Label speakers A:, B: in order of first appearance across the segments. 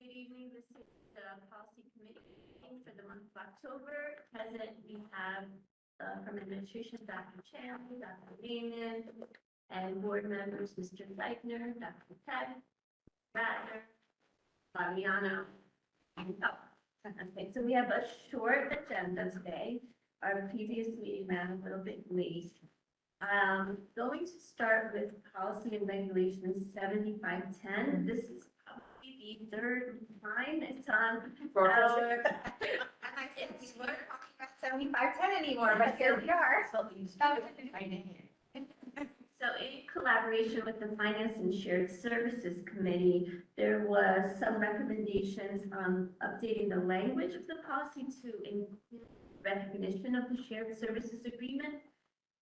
A: Good evening. This is the policy committee meeting for the month of October. Present, we have from administration, Dr. Chan, Dr. Lehman, and board members, Mr. Leitner, Dr. Peck, Ratner, Fabiano. Okay, so we have a short agenda today. Our previous meeting ran a little bit late. Going to start with policy and regulations 7510. This is probably the third time it's on our.
B: I said we weren't talking about 7510 anymore, but here we are.
A: So in collaboration with the Finance and Shared Services Committee, there was some recommendations on updating the language of the policy to include recognition of the shared services agreement.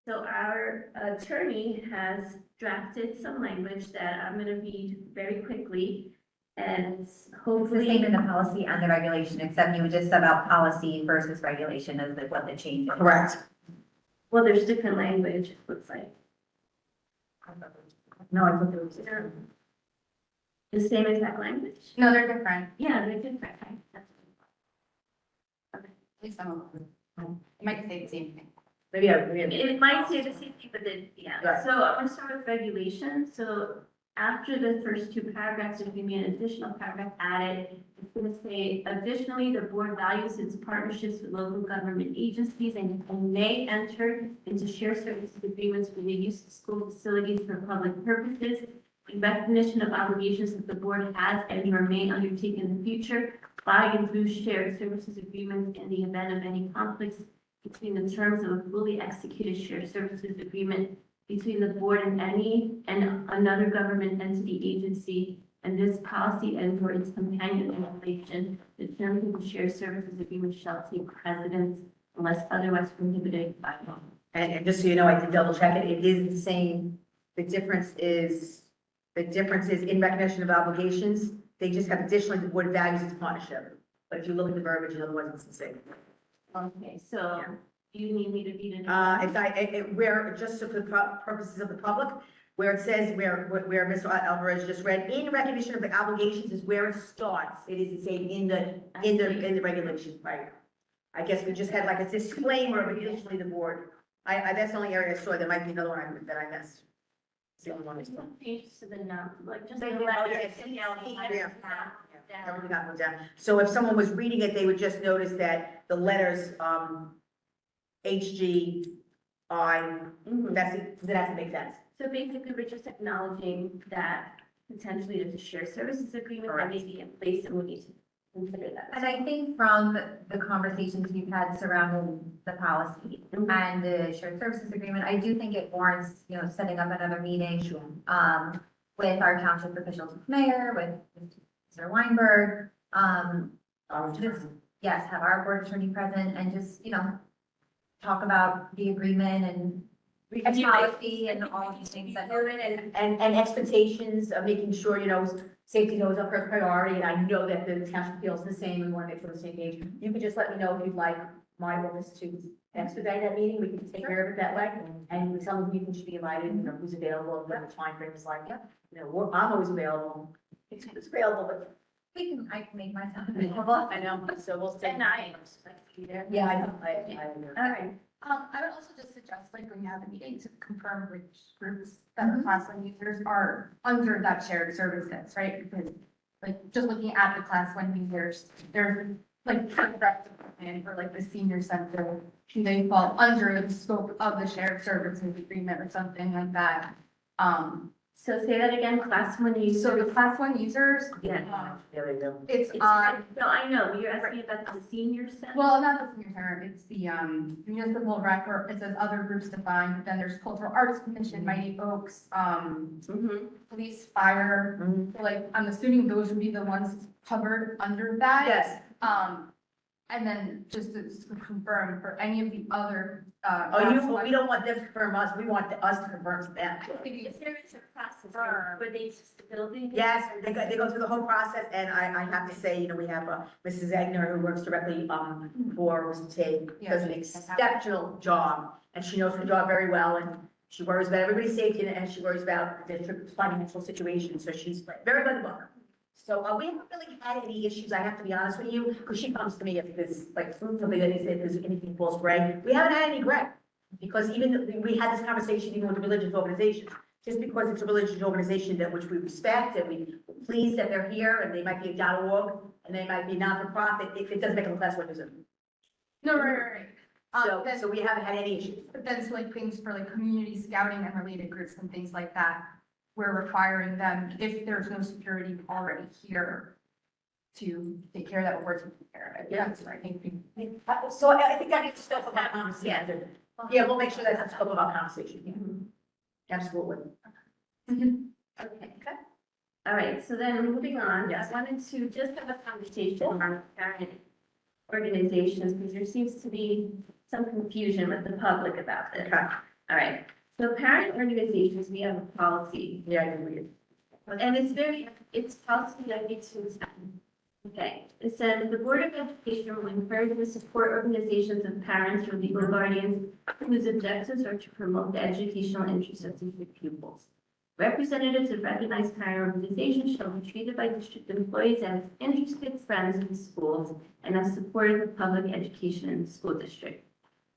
A: So our attorney has drafted some language that I'm going to read very quickly, and hopefully.
B: It's the same in the policy and the regulation, except you would just sub out policy versus regulation as what the change is.
C: Correct.
A: Well, there's different language, it looks like.
C: No, I thought there was.
A: The same exact language?
D: No, they're different.
A: Yeah, they're different. Right?
D: At least some of them. It might say the same thing.
C: Maybe
A: It might say the same thing, but then, yeah.
C: Right.
A: So I'm gonna start with regulation. So after the first two paragraphs, there's gonna be an additional paragraph added. It's gonna say, additionally, the board values its partnerships with local government agencies and may enter into shared services agreements for the use of school facilities for public purposes. In recognition of obligations that the board has and or may undertake in the future, by and through shared services agreements in the event of any conflicts between the terms of a fully executed shared services agreement between the board and another government entity agency, and this policy and or its companion legislation, the terms of the shared services agreement shall take precedence unless otherwise prohibited by law.
C: And just so you know, I did double check it, it is the same. The difference is in recognition of obligations, they just have additionally the board values its partnership. But if you look at the verbiage, otherwise it's the same.
A: Okay, so you need me to read it?
C: Where, just for the purposes of the public, where it says, where Mr. Alvarez just read, in recognition of the obligations is where it starts. It is the same in the regulation, right? I guess we just had like a disclaimer, but additionally the board. That's the only area I saw. There might be another one that I missed. It's the only one I saw.
A: Changes to the noun, like just.
C: Thank
A: the
C: you.
A: letter,
C: Oh, yeah.
A: you know,
C: Yeah.
A: down.
C: Everything got moved down. So if someone was reading it, they would just notice that the letters, HG, I,
A: Mhm.
C: that makes sense.
A: So basically, we're just acknowledging that potentially there's a shared services agreement that may be in place, and we need to consider that.
B: And I think from the conversations we've had surrounding the policy and the shared services agreement, I do think it warrants, setting up another meeting, with our township officials, mayor, with Mr. Weinberg, just, yes, have our board attorney present and just, talk about the agreement and policy and all of these things that.
C: And expectations of making sure, safety goes up first priority, and I know that the township feels the same, we want to make sure we're on the same page. You could just let me know if you'd like my office to expedite that meeting, we can take care of it that way, and you tell me who should be invited, who's available, what the time frame is like, I'm always available. It's available, but.
B: I can make myself available.
C: I know, so we'll stay.
A: And I expect to be there.
C: Yeah, I know.
A: All right.
D: I would also just suggest, like, when you have a meeting, to confirm which groups that are class one users are under that shared services, right? Because, like, just looking at the class one users, there's, like, and for, like, the senior center, they fall under the scope of the shared services agreement or something like that.
A: So say that again, class one users.
D: So the class one users,
A: Yeah.
C: There we go.
D: it's
A: It's,
D: on.
A: no, I know, you're asking about the senior center?
D: Well, not the senior center, it's the municipal record, it says other groups defined, but then there's cultural arts commission, Mighty Oaks,
A: Mm-hmm.
D: police, fire. So, like, I'm assuming those would be the ones covered under that.
C: Yes.
D: And then just to confirm for any of the other,
C: We don't want them to confirm us, we want us to confirm to them.
A: Is there a process where they just the building?
C: Yes, they go through the whole process, and I have to say, we have Mrs. Egner, who works directly, for Mr. Tate, does an exceptional job, and she knows her job very well, and she worries about everybody's safety, and she worries about the district's financial situation, so she's very good at work. So, we haven't really had any issues, I have to be honest with you, because she comes to me if there's like something that is, if there's anything falls gray. We haven't had any gray, because even, we had this conversation even with the religious organizations. Just because it's a religious organization that which we respect and we pleased that they're here and they might be a .org and they might be non-for-profit, it doesn't make them a class 1 user.
D: No, right.
C: So we haven't had any issues.
D: But then so like things for like community scouting and related groups and things like that, we're requiring them, if there's no security already here, to take care of that, we're taking care of it.
C: Yeah.
D: That's what I think.
C: So I think that needs to scope of our conversation. Yeah, we'll make sure that's the scope of our conversation.
A: Mhm.
C: Absolutely.
A: Okay. All right, so then moving on,
C: Yes.
A: I wanted to just have a conversation on parent organizations, because there seems to be some confusion with the public about this.
C: Okay.
A: All right, so parent organizations, we have a policy,
C: Yeah, I agree.
A: and it's policy 9210. Okay, it says the Board of Education will encourage and support organizations of parents or legal guardians whose objectives are to promote the educational interests of district pupils. Representatives of recognized parent organizations shall be treated by district employees as interested friends of the schools and as supportive of public education in the school district.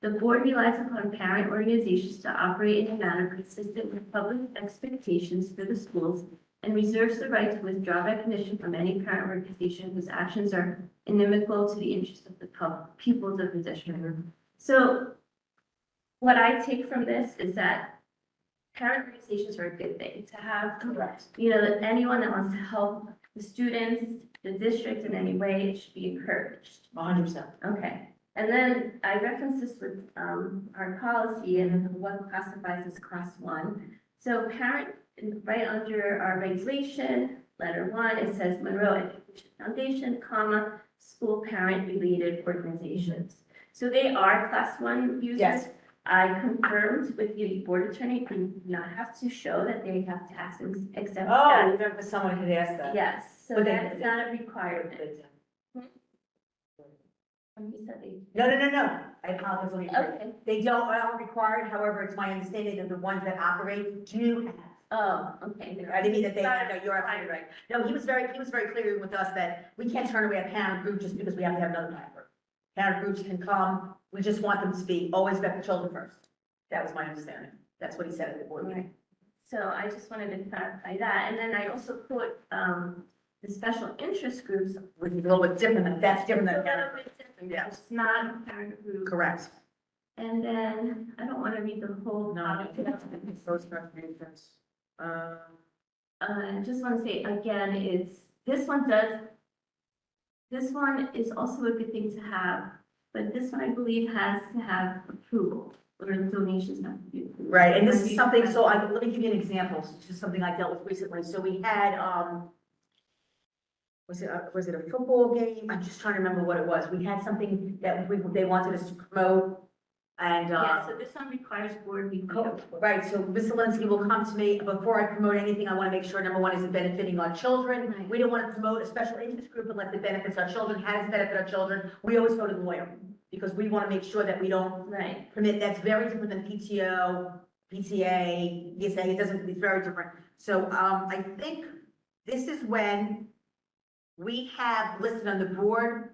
A: The board relies upon parent organizations to operate in a manner consistent with public expectations for the schools and reserves the right to withdraw recognition from any parent organization whose actions are inimical to the interests of the pupils of the district. So what I take from this is that parent organizations are a good thing to have.
C: Correct.
A: You know, that anyone that wants to help the students, the district in any way, it should be encouraged.
C: 100%.
A: Okay. And then I referenced this with our policy and what classifies as class 1. So parent, right under our regulation, letter 1, it says Monroe Education Foundation, comma, school parent related organizations. So they are class 1 users.
C: Yes.
A: I confirmed with the board attorney, they do not have to show that they have tax exempt
C: Oh,
A: status.
C: remember someone had asked that.
A: Yes, so
C: But they-
A: that's not a requirement. You said they.
C: No. I apologize. Let me correct.
A: Okay.
C: They don't, are required, however, it's my understanding that the ones that operate do have.
A: Oh, okay.
C: I didn't mean that they,
A: It's not
C: no, you're absolutely right. No, he was very clear with us that we can't turn away a parent group just because we have to have another parent group. Parent groups can come, we just want them to be always about the children first. That was my understanding. That's what he said at the board meeting.
A: Right. So I just wanted to clarify that. And then I also put, the special interest groups.
C: Which is a little bit different, that's different
A: It's a
C: than
A: little
C: parent.
A: bit different.
C: Yeah.
A: It's not a parent group.
C: Correct.
A: And then, I don't want to read the whole. policy.
C: First recommendations.
A: I just want to say again, this one is also a good thing to have, but this one I believe has to have approval, or the donations have to be approved.
C: Right, and this is something, so let me give you an example, it's just something I dealt with recently. So we had, was it a football game? I'm just trying to remember what it was. We had something that they wanted us to promote, and,
A: Yeah, so this one requires board review.
C: right, so Ms. Zelinski will come to me, before I promote anything, I want to make sure, number one, is it benefiting our children?
A: Right.
C: We don't want to promote a special interest group unless it benefits our children. How does it benefit our children? We always go to the lawyer, because we want to make sure that we don't
A: Right,
C: permit, that's very different than PTO, PTA, ESA, it's very different. So, I think this is when we have listed on the board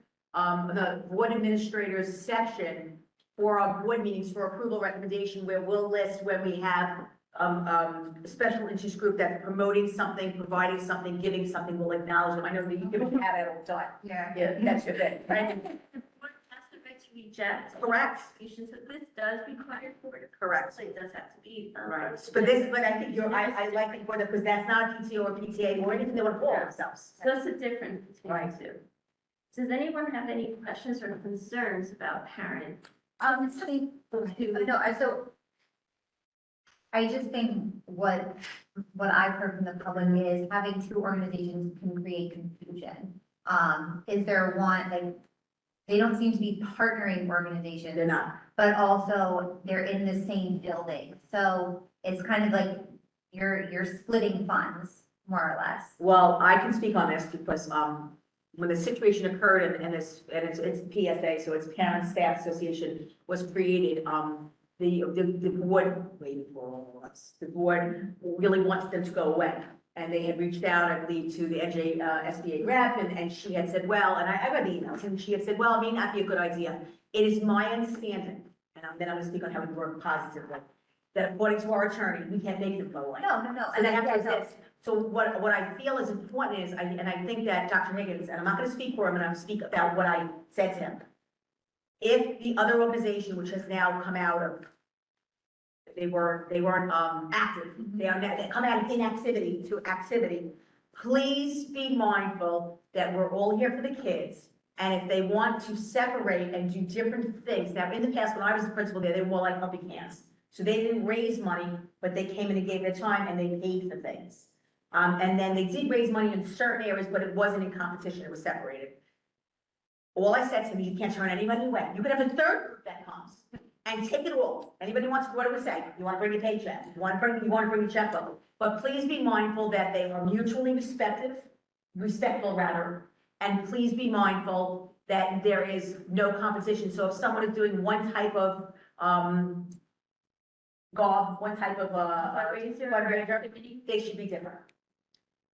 C: administrators section for our board meetings for approval recommendation, where we'll list when we have, a special interest group that's promoting something, providing something, giving something, we'll acknowledge them. I know that you give a cat out all the time.
D: Yeah.
C: Yeah, that's your thing, right?
A: the board has the right to reject.
C: Correct.
A: applications, so this does require board approval.
C: Correct.
A: So it does have to be.
C: Right, but I think I like the word, because that's not a PTO or PTA or anything they want to call themselves.
A: So it's a difference between
C: Right.
A: the two. Does anyone have any questions or concerns about parent?
B: So I just think what I've heard from the public is having two organizations can create confusion. Is there one, like, they don't seem to be partnering organizations.
C: They're not.
B: But also they're in the same building. So it's kind of like you're splitting funds, more or less.
C: Well, I can speak on this because, when the situation occurred and it's PSA, so it's Parent Staff Association was created, the board, waiting for us, the board really wants them to go away. And they had reached out, I believe, to the NJ, SBA rep, and she had said, well, and I read the emails, and she had said, well, it may not be a good idea. It is my understanding, and then I'm gonna speak on how we work positively, that according to our attorney, we can't make them go away.
B: No.
C: So they have to
B: yeah, no.
C: exist. So what I feel is important is, and I think that Dr. Higgins, and I'm not gonna speak for him, and I'm gonna speak about what I said to him. If the other organization, which has now come out of, they weren't, active, they come out of inactivity to activity, please be mindful that we're all here for the kids. And if they want to separate and do different things, now in the past, when I was the principal there, they were more like puppy cans. So they didn't raise money, but they came in and gave their time and they paid for things. And then they did raise money in certain areas, but it wasn't in competition, it was separated. All I said to him, you can't turn anybody away. You could have a third group that comes and take it all. Anybody wants, what do we say? You want to bring a paycheck, you want to bring a checkbook. But please be mindful that they are mutually respectful rather, and please be mindful that there is no competition. So if someone is doing one type of, one type of, fundraiser, they should be different.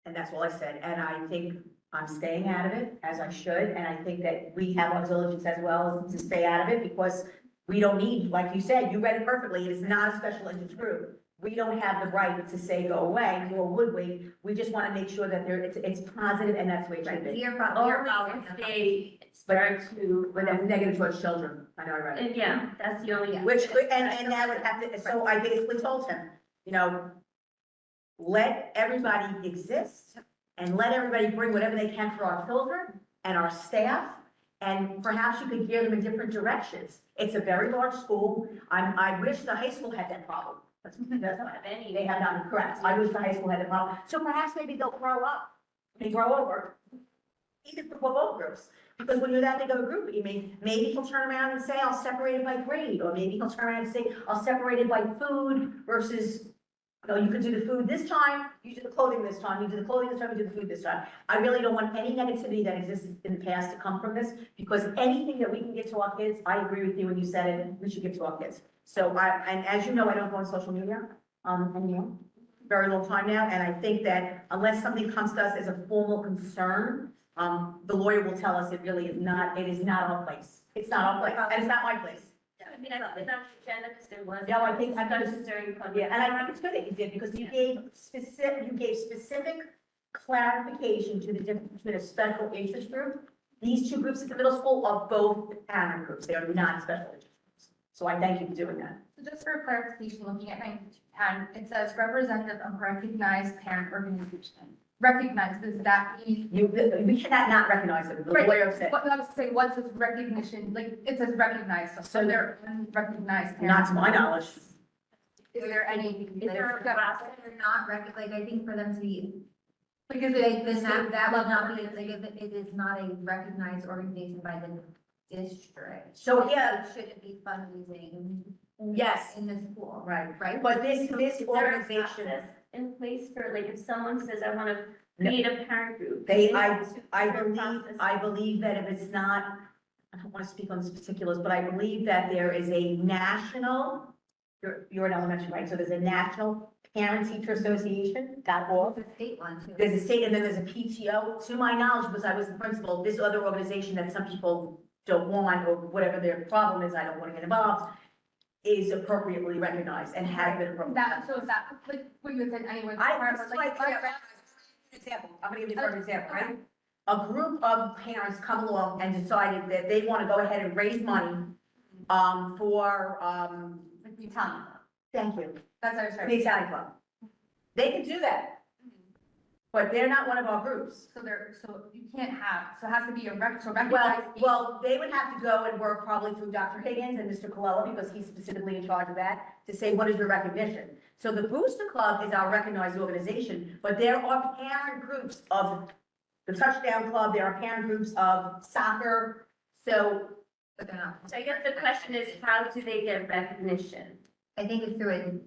C: And that's all I said, and I think I'm staying out of it, as I should, and I think that we have our diligence as well to stay out of it, because we don't need, like you said, you read it perfectly, it is not a special interest group. We don't have the right to say go away, nor would we. We just want to make sure that it's positive, and that's the way it should be.
B: We are
A: Only
B: following
A: if
B: them.
A: they start to,
C: But that's negative towards children, I know I read it.
A: and yeah, that's the only.
C: Which, and that would have to, so I basically told him, let everybody exist, and let everybody bring whatever they can for our children and our staff, and perhaps you could gear them in different directions. It's a very large school. I wish the high school had that problem. That's not have any, they have none, correct. I wish the high school had that problem. So perhaps maybe they'll grow up, they grow over, either for both groups. Because when you're that big of a group, maybe he'll turn around and say, I'll separate it by grade, or maybe he'll turn around and say, I'll separate it by food versus, you could do the food this time, you do the clothing this time, you do the clothing this time, you do the food this time. I really don't want any negativity that existed in the past to come from this, because anything that we can give to our kids, I agree with you when you said it, we should give to our kids. So and as you know, I don't go on social media, anymore, very long time now, and I think that unless something comes to us as a formal concern, the lawyer will tell us it is not our place. It's not our place, and it's not my place.
A: I mean, I put it on the agenda because there was.
C: Yeah, I think
A: discussions during public.
C: Yeah, and I think it's good that you did, because you gave specific clarification to the difference between a special interest group. These two groups at the middle school are both parent groups, they are not special interest groups. So I thank you for doing that.
D: So just for clarification, looking at 9, it says representative of recognized parent organization. Recognized, does that mean?
C: We cannot not recognize them, the
D: Right.
C: lawyer said,
D: What I was saying, what's this recognition, like, it says recognized, so they're unrecognized parents.
C: not to my knowledge.
D: Is there any?
A: Is there a process?
B: They're not like, I think for them to be,
D: Because
B: like, then that would not be, like, if it is not a recognized organization by the district.
C: So, yeah.
B: It shouldn't be fundraising.
C: Yes.
B: In the school,
C: Right.
B: right?
C: But this
A: Is there a
C: organization,
A: process in place for, like, if someone says, I want to create a parent group?
C: I
A: is there a process?
C: believe that if it's not, I don't want to speak on the particulars, but I believe that there is a national, you're an elementary, right? So there's a national parent-teacher association.org.
B: It's a state one too.
C: There's a state, and then there's a PTO. To my knowledge, because I was the principal, this other organization that some people don't want, or whatever their problem is, I don't want to get involved, is appropriately recognized and has been appropriately.
D: so is that, like, what you said anyway?
C: Example, I'm gonna give you a perfect example, right? A group of parents come along and decided that they want to go ahead and raise money, for,
D: Like the Italian,
C: thank you,
D: that's our
C: the
D: sorry.
C: Italian Club. They can do that, but they're not one of our groups.
D: So you can't have, so it has to be a recognized.
C: Well, they would have to go and work probably through Dr. Higgins and Mr. Colella, because he's specifically in charge of that, to say, what is your recognition? So the Booster Club is our recognized organization, but there are parent groups of the Touchdown Club, there are parent groups of soccer, so.
B: But they're not.
A: So I guess the question is, how do they get recognition?
B: I think it's through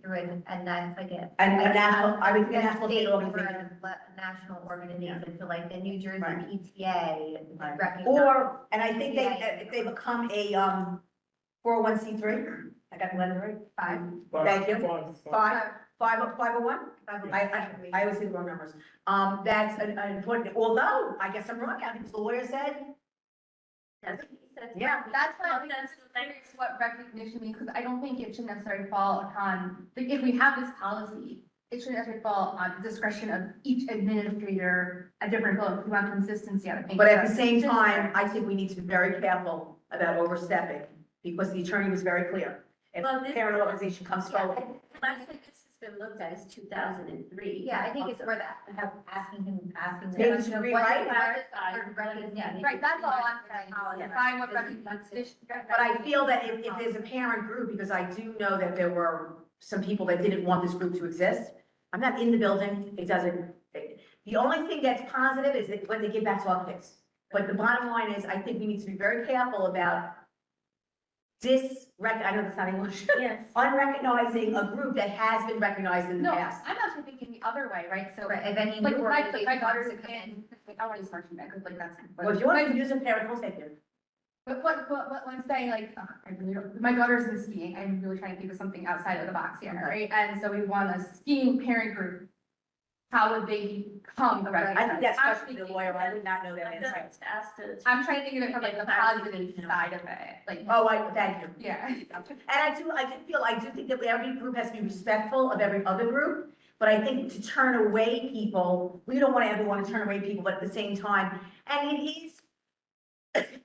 B: and that's like a.
C: And a national, I would think a
B: a
C: national
B: state
C: state
B: or
C: organization.
B: a national organization, so like the New Jersey
C: Right.
B: PTA.
C: Right.
B: recognized-
C: Or, and I think if they become a, 401c3, I got the letter right?
D: Five.
C: Thank you. Five,
E: 501? I always think wrong numbers. That's an important, although, I guess I'm wrong, Kathy, because the lawyer said, yeah.
D: That's why I'm curious what recognition means, because I don't think it should necessarily fall upon, like, if we have this policy, it shouldn't necessarily fall on the discretion of each administrator at different levels. We want consistency, I think.
E: But at the same time, I think we need to be very careful about overstepping, because the attorney was very clear. If
A: Well,
E: a
A: this-
E: parent organization comes forward,
A: Last time this has been looked at is 2003.
B: Yeah, I think it's worth asking him.
E: Maybe
B: you
E: to
B: know,
E: rewrite?
B: Yeah.
D: Right, that's all I'm saying. Define what recognition.
E: but I feel that if there's a parent group, because I do know that there were some people that didn't want this group to exist. I'm not in the building, it doesn't, the only thing that's positive is that when they get back to our kids. But the bottom line is, I think we need to be very careful about I know that's not English,
A: Yes.
E: unrecognizing a group that has been recognized in the
D: No,
E: past.
D: I'm actually thinking the other way, right? So,
B: Right, if any
D: like,
B: new
D: my
B: organization
D: daughter's
B: wants to come in.
D: I want to start from that, because like that's.
E: Well, if you want to use a parent, we'll take it.
D: But what I'm saying, like, I really don't, my daughter's in skiing, I'm really trying to think of something outside of the box here, right? And so we want a skiing parent group. How would they become the
E: I think that's
D: I'm
E: question to the lawyer, I would not know that
A: I'm
E: answer.
A: going to ask the.
D: I'm trying to think of it from like the positive side of it, like,
E: Oh, thank you.
D: yeah.
E: And I do think that every group has to be respectful of every other group, but I think to turn away people, we don't want everyone to turn away people, but at the same time, and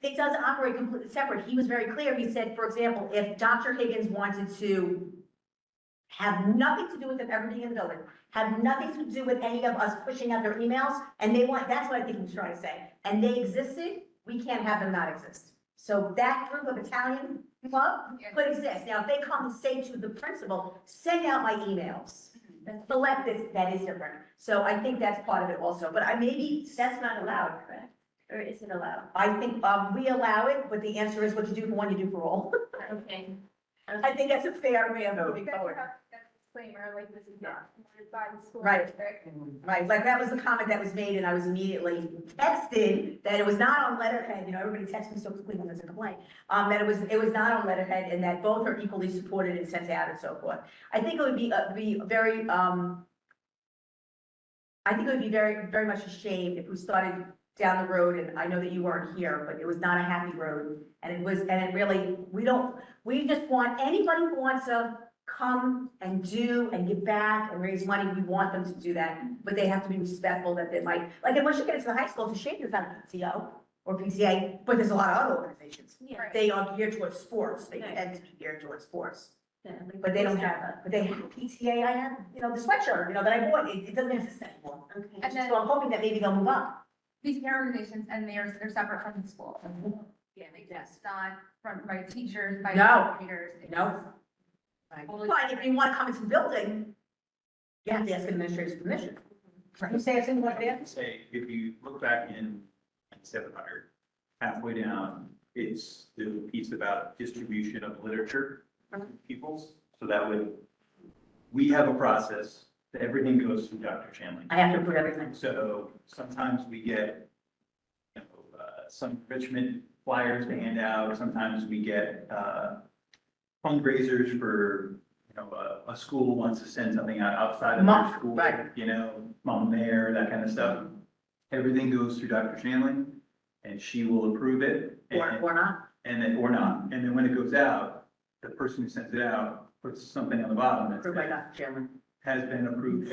E: it does operate completely separate. He was very clear. He said, for example, if Dr. Higgins wanted to have nothing to do with them ever being in the building, have nothing to do with any of us pushing out their emails, and that's what I think he was trying to say, and they existed, we can't have them not exist. So that group of Italian club could exist. Now, if they come and say to the principal, send out my emails, select this, that is different. So I think that's part of it also, but
A: That's not allowed, correct? Or is it allowed?
E: I think, we allow it, but the answer is what you do for one, you do for all.
A: Okay.
E: I think that's a fair way of moving forward.
D: Disclaimer, like this is not supported by the school
E: Right.
D: district.
E: Right, like that was the comment that was made, and I was immediately texted that it was not on letterhead, everybody texts me so quickly when there's a complaint. That it was not on letterhead, and that both are equally supported and sent out and so forth. I think it would be very, very much a shame if we started down the road, and I know that you weren't here, but it was not a happy road. And it really, we just want, anybody who wants to come and do and give back and raise money, we want them to do that, but they have to be respectful that they might, like, and once you get into the high school, it's a shame there's not a PTO or PTA, but there's a lot of other organizations.
A: Yeah.
E: They are geared towards sports, they
A: Right.
E: tend to be geared towards sports,
A: Yeah, like
E: but they don't
A: this
E: have,
A: happened.
E: but they have PTA, I have, the sweatshirt, that I bought, it doesn't exist anymore.
A: Okay.
D: And then-
E: So I'm hoping that maybe they'll move up.
D: These parent organizations, and they're separate from the school.
A: Yeah, makes sense.
D: It's not from, by teachers, by
E: No.
D: administrators. it's
E: No.
D: totally
E: But if you want to come into the building, you have to ask administrator's permission. You say if something like that?
F: Say, if you look back in 700, halfway down, it's the piece about distribution of literature to pupils. So that would, we have a process that everything goes through Dr. Chanley.
E: I have to approve everything.
F: So sometimes we get, some enrichment flyers to hand out. Sometimes we get fundraisers for, a school wants to send something out outside of their school.
E: Right.
F: Mom mayor, that kind of stuff. Everything goes through Dr. Chanley, and she will approve it.
E: Or not.
F: And then, or not. And then when it goes out, the person who sends it out puts something on the bottom that
E: Approved by
F: says,
E: Dr. Chairman.
F: has been approved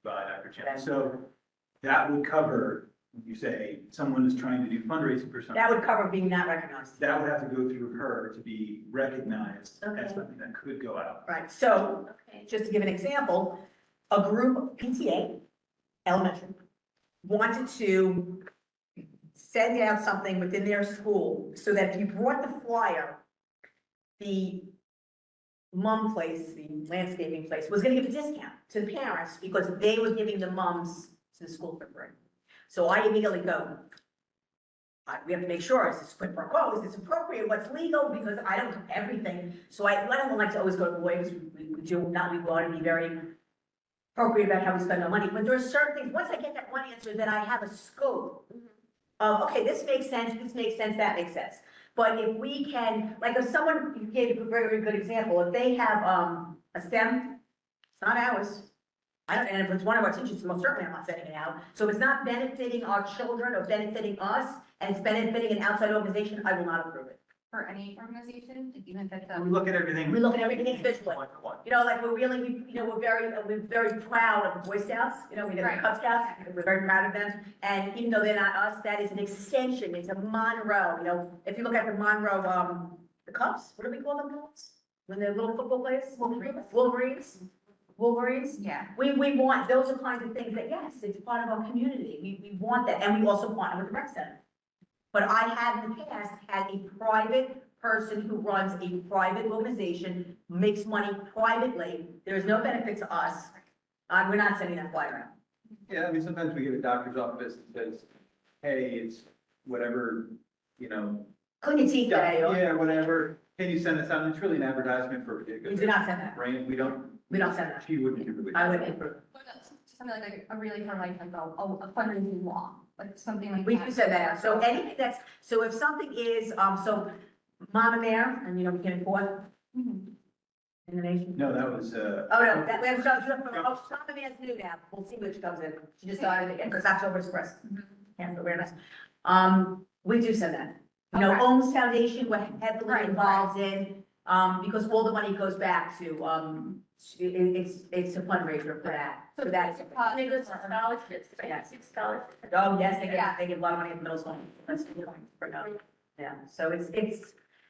F: by Dr. Chanley. So that would cover, you say, someone is trying to do fundraising for something.
E: That would cover being not recognized.
F: That would have to go through her to be recognized
A: Okay.
F: as something that could go out.
E: Right, so
A: Okay.
E: just to give an example, a group, PTA, elementary, wanted to send out something within their school so that if you brought the flyer, the mom place, the landscaping place, was gonna give a discount to the parents because they were giving the mums to the school for free. So I immediately go, we have to make sure, is this quid pro quo, is this appropriate, what's legal, because I don't do everything. So I don't like to always go to lawyers, we want to be very appropriate about how we spend our money, but there are certain things, once I get that one answer, then I have a scope of, okay, this makes sense, that makes sense. But if we can, like if someone, you gave a very, very good example, if they have, a STEM not ours. I don't, and if it's one of our teachers, most certainly I'm not sending it out. So if it's not benefiting our children or benefiting us, and it's benefiting an outside organization, I will not approve it.
D: For any organization, even if it's
F: We look at everything.
E: We look at everything individually.
F: One for one.
E: You know, like we're really, we're very proud of the Boy Scouts, you know, we have the
D: Right.
E: Cub Scouts, we're very proud of them. And even though they're not us, that is an extension, it's a Monroe, you know, if you look at the Monroe, the Cubs, what do we call them, Cubs? When they're little football players? Wolverines?
D: Yeah.
E: We want, those are kinds of things that, yes, it's part of our community, we want that, and we also partner with the rec center. But I have in the past had a private person who runs a private organization, makes money privately, there is no benefit to us, we're not sending that flyer out.
F: Yeah, I mean, sometimes we get a doctor's office that says, hey, it's whatever, you know.
E: Clean your teeth today, or
F: Yeah, whatever, can you send us out? And it's really an advertisement for a
E: we
F: particular.
E: do not send that,
F: Brand, we don't,
E: send that,
F: she wouldn't do it.
E: I wouldn't approve.
D: What about something like a really for like a fundraising law, like something like
E: We
D: that?
E: do send that out, so anything that's, so if something is, so Mama Bear, and you know, we can afford
D: Mhm.
E: in the nation.
F: No, that was,
E: Oh, no, that, we have, Mama Bear's new now, we'll see which comes in, she just started again, because October Express, cancer awareness. We do send that. You know,
D: Okay.
E: Ohms Foundation, we're heavily
D: Right,
E: involved in, because all the money goes back to, it's a fundraiser for that, so that's.
A: And it goes to scholarships, right? 6 scholarships.
E: Oh, yes,
D: Yeah.
E: they give a lot of money at the middle school, that's the point, for now. Yeah, so it's,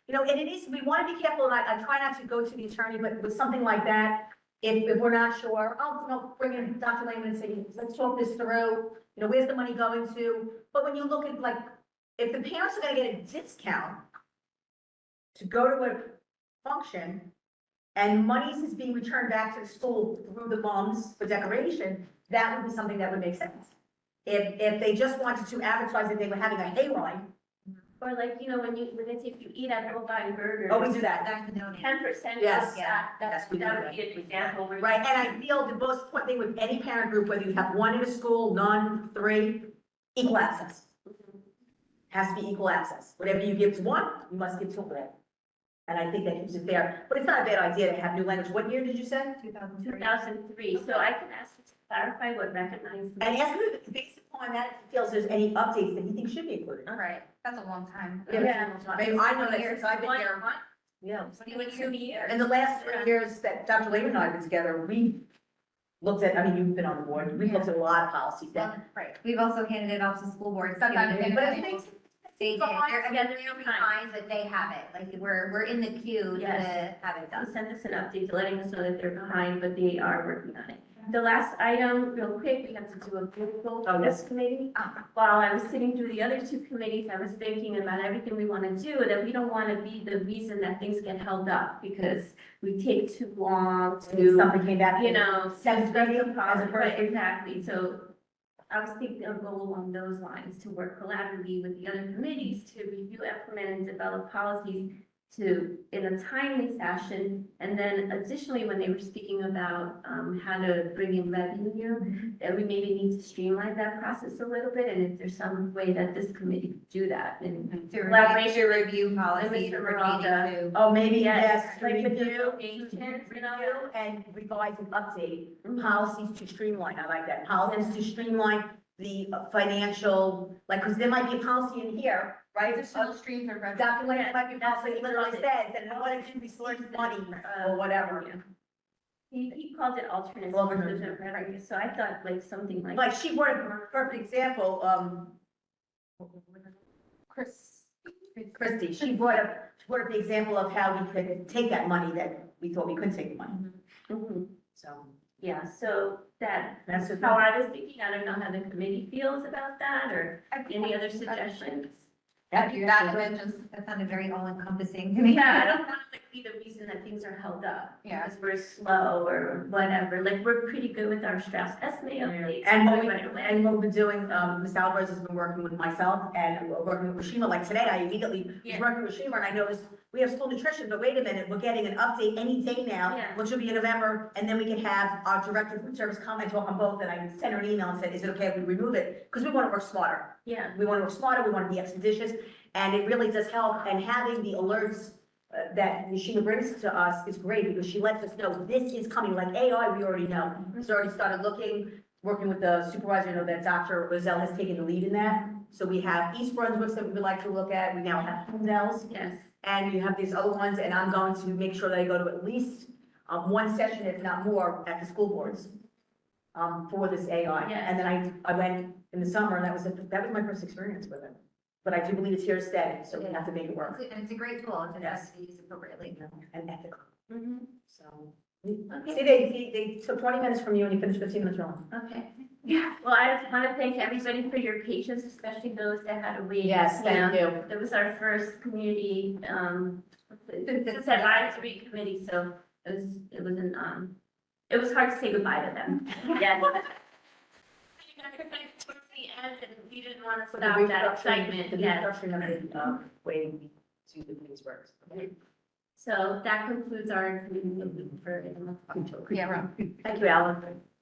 E: you know, and it is, we want to be careful, and I try not to go to the attorney, but with something like that, if we're not sure, you know, bring in Dr. Lehman and say, let's talk this through, you know, where's the money going to? But when you look at, like, if the parents are gonna get a discount to go to a function, and monies is being returned back to the school through the moms for decoration, that would be something that would make sense. If they just wanted to advertise that they were having a hayride,
A: Or like, you know, when they say if you eat at Bovine Burgers.
E: oh, we do that.
B: That's the donation.
A: 10%
E: Yes.
A: goes back,
E: Yes, we do
A: that would
E: that.
A: be an example. where-
E: Right, and I feel the most important thing with any parent group, whether you have one in a school, none, 3, equal access. Has to be equal access. Whatever you give to one, you must give to all. And I think that keeps it fair, but it's not a bad idea to have new language. What year did you say?
A: 2003, so I can ask you to clarify what recognized.
E: And ask him, based upon that, if he feels there's any updates that he thinks should be included.
D: All right, that's a long time.
A: Yeah.
E: I mean, I know that since I've been
A: One-
E: here, yeah.
A: 22 years.
E: In the last 3 years that Dr. Lehman and I have been together, we looked at, I mean, you've been on the board, we've looked at a lot of policies that.
D: Right.
B: We've also handed it off to school boards. too.
D: Sometimes they-
E: But it makes,
B: They did,
A: Behind-
B: they're, I mean,
A: yeah,
B: they're
A: they're
B: behind, but they have it, like, we're in the queue to
A: Yes.
B: have it
A: They'll
B: done.
A: send us an update letting us know that they're behind, but they are working on it. The last item, real quick, we have to do a political
E: Oh, yes.
A: this committee. While I was sitting through the other 2 committees, I was thinking about everything we want to do, that we don't want to be the reason that things get held up because we take too long to,
E: something came back.
A: you know.
E: Seventh grade
A: discuss the
E: as a
A: policy.
E: first
A: Right,
E: grade.
A: exactly. So I was thinking of goal along those lines, to work collaboratively with the other committees to review, implement, and develop policies in a timely fashion. And then additionally, when they were speaking about how to bring in revenue, that we maybe need to streamline that process a little bit. And if there's some way that this committee could do that, and
B: To review policies
A: Mr.
B: pertaining
A: Miranda.
B: to.
E: Oh, maybe,
A: Yes,
E: yes,
A: like with the
E: review,
A: donations,
E: review
A: you know.
E: and revise and update
A: Mhm.
E: policies to streamline, I like that, policies to streamline the financial, like, because there might be a policy in here, right?
D: Additional streams of revenue.
E: Dr. Lynn, might be a
A: That's
E: policy that
A: what
E: literally
A: it
E: says that no one should be sourced money or whatever.
A: Yeah. He called it alternate
E: Alternate.
A: sources of revenue, so I thought like something like.
E: Like, she brought a perfect example, Christie, she brought up the example of how we could take that money that we thought we couldn't take the money,
A: Mhm.
E: so.
A: Yeah, so that's
E: That's what-
A: how I was thinking. I don't know how the committee feels about that or any other suggestions.
D: That and then just,
B: That sounded very all-encompassing to me.
A: Yeah, I don't want to like be the reason that things are held up.
D: Yeah.
A: Because we're slow or whatever. Like, we're pretty good with our Strauss estimate updates.
E: And what
A: right away.
E: we've been doing, Ms. Alvarez has been working with myself and we're working with Rashima, like today, I immediately was
A: Yeah.
E: working with Rashima and I noticed we have school nutrition, but wait a minute, we're getting an update any day now,
A: Yeah.
E: which will be in November, and then we can have our director of food service come and talk on both, and I sent her an email and said, is it okay if we remove it? Because we want to work smarter.
A: Yeah.
E: We want to work smarter, we want to be expeditious, and it really does help, and having the alerts
C: that Sheena brings to us is great, because she lets us know this is coming, like AI, we already know. She's already started looking, working with the supervisor, I know that Dr. Roselle has taken the lead in that. So we have East Brunswick that we would like to look at, we now have Hummel's,
A: Yes.
C: and you have these other ones, and I'm going to make sure that I go to at least, one session, if not more, at the school boards, for this AI.
A: Yes.
C: And then I went in the summer, and that was my first experience with it. But I do believe it's here to stay, so we have to make it work,
B: And it's a great tool, it just has to be used appropriately.
C: and ethical,
A: Mhm.
C: so.
A: Okay.
C: See, they took 20 minutes from you and you finished 15 minutes wrong.
A: Okay. Well, I just want to thank everybody for your patience, especially those that had to wait.
C: Yes, thank you.
A: It was our first community, it's advisory committee, so it was hard to say goodbye to them. Yes. Towards the end, and we didn't want to
C: For the
A: stop that
C: restructuring,
A: excitement,
C: the
A: yes.
C: restructuring of the, way to do things works.
A: So that concludes our meeting for the month of October.
D: Yeah, right.
C: Thank you, Alan.